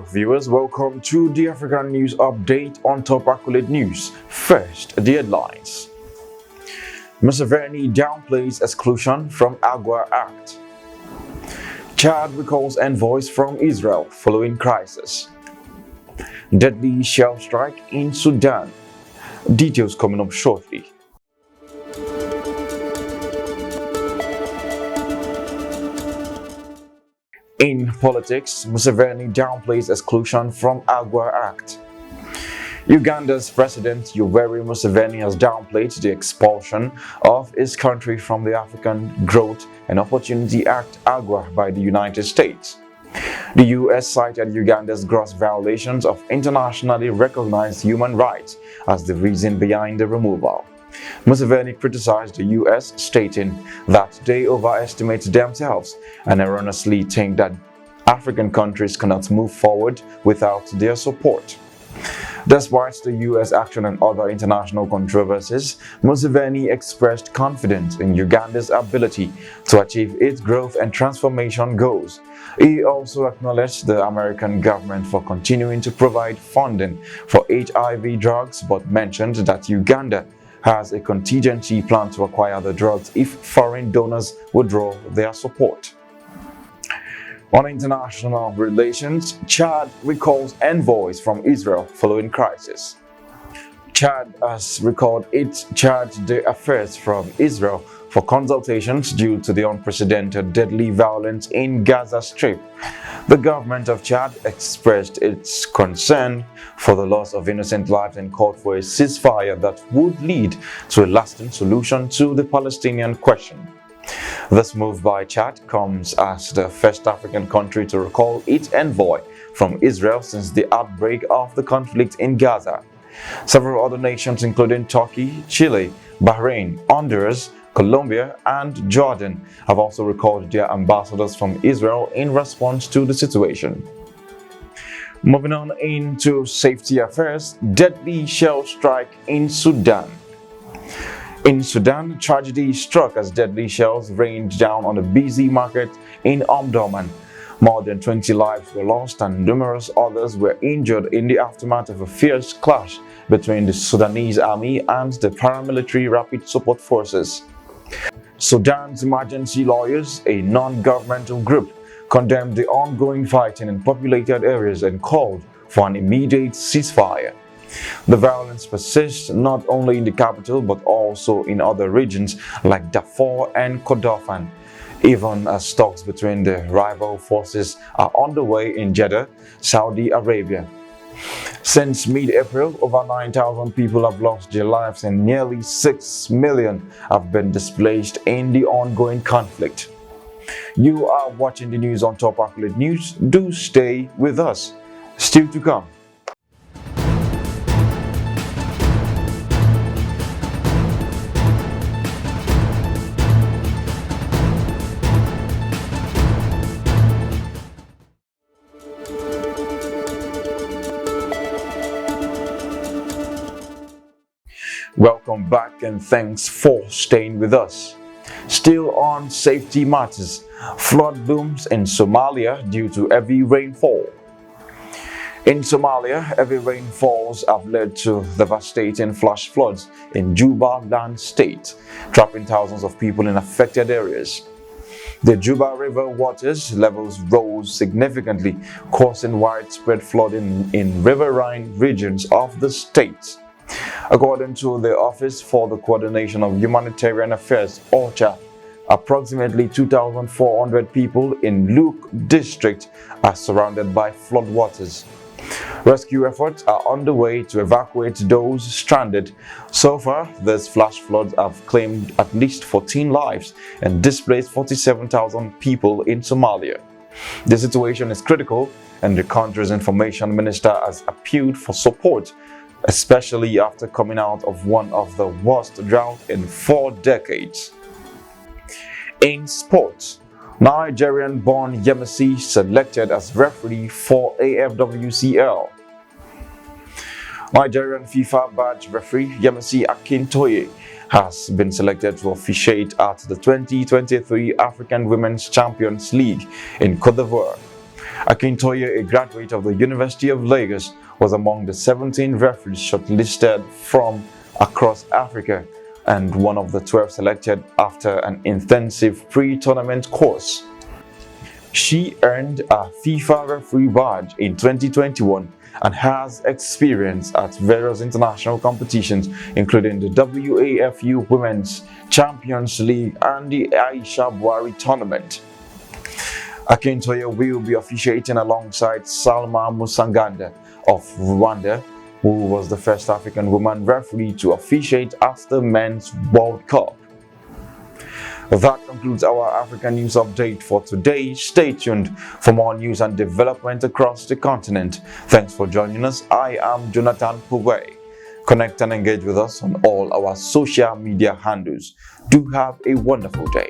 viewers, welcome to the African News Update on Top Accolade News. First, the headlines. Museveni downplays exclusion from Agua Act. Chad recalls envoys from Israel following crisis. Deadly shell strike in Sudan. Details coming up shortly. In politics, Museveni downplays exclusion from Agua Act. Uganda's President Yoweri Museveni has downplayed the expulsion of his country from the African Growth and Opportunity Act (AGWA) by the United States. The U.S. cited Uganda's gross violations of internationally recognized human rights as the reason behind the removal. Museveni criticized the U.S., stating that they overestimate themselves and erroneously think that African countries cannot move forward without their support. Despite the U.S. action and other international controversies, Museveni expressed confidence in Uganda's ability to achieve its growth and transformation goals. He also acknowledged the American government for continuing to provide funding for HIV drugs, but mentioned that Uganda has a contingency plan to acquire the drugs if foreign donors withdraw their support. On international relations, Chad recalls envoys from Israel following crisis. Chad has recalled its charge d'affaires from Israel for consultations due to the unprecedented deadly violence in Gaza Strip. The government of Chad expressed its concern for the loss of innocent lives and called for a ceasefire that would lead to a lasting solution to the Palestinian question. This move by Chad comes as the first African country to recall its envoy from Israel since the outbreak of the conflict in Gaza. Several other nations including Turkey, Chile, Bahrain, Honduras, Colombia, and Jordan have also recalled their ambassadors from Israel in response to the situation. Moving on into safety affairs, deadly shell strike in Sudan. In Sudan, tragedy struck as deadly shells rained down on a busy market in Omdurman. More than 20 lives were lost and numerous others were injured in the aftermath of a fierce clash between the Sudanese army and the paramilitary Rapid Support Forces. Sudan's emergency lawyers, a non-governmental group, condemned the ongoing fighting in populated areas and called for an immediate ceasefire. The violence persists not only in the capital but also in other regions like Darfur and Kordofan, even as talks between the rival forces are underway in Jeddah, Saudi Arabia. Since mid-April, over 9,000 people have lost their lives and nearly 6 million have been displaced in the ongoing conflict. You are watching the news on Top Accolade News. Do stay with us. Still to come. Welcome back and thanks for staying with us. Still on safety matters, flood looms in Somalia due to heavy rainfall. In Somalia, heavy rainfalls have led to devastating flash floods in Jubaland state, trapping thousands of people in affected areas. The Juba River waters levels rose significantly, causing widespread flooding in riverine regions of the state. According to the Office for the Coordination of Humanitarian Affairs (OCHA), approximately 2,400 people in Luke district are surrounded by floodwaters. Rescue efforts are underway to evacuate those stranded. So far, these flash floods have claimed at least 14 lives and displaced 47,000 people in Somalia. The situation is critical, and the country's information minister has appealed for support, especially after coming out of one of the worst droughts in 4 decades. In sports, Nigerian-born Yemisi selected as referee for AFWCL. Nigerian FIFA badge referee Yemisi Akintoye has been selected to officiate at the 2023 African Women's Champions League in Cote d'Ivoire. Akintoye, a graduate of the University of Lagos, was among the 17 referees shortlisted from across Africa and one of the 12 selected after an intensive pre-tournament course. She earned a FIFA referee badge in 2021 and has experience at various international competitions including the WAFU Women's Champions League and the Aisha Buhari Tournament. Akintoye will be officiating alongside Salma Musanganda of Rwanda, who was the first African woman referee to officiate at the Men's World Cup. That concludes our African news update for today. Stay tuned for more news and development across the continent. Thanks for joining us. I am Jonathan Puwe. Connect and engage with us on all our social media handles. Do have a wonderful day.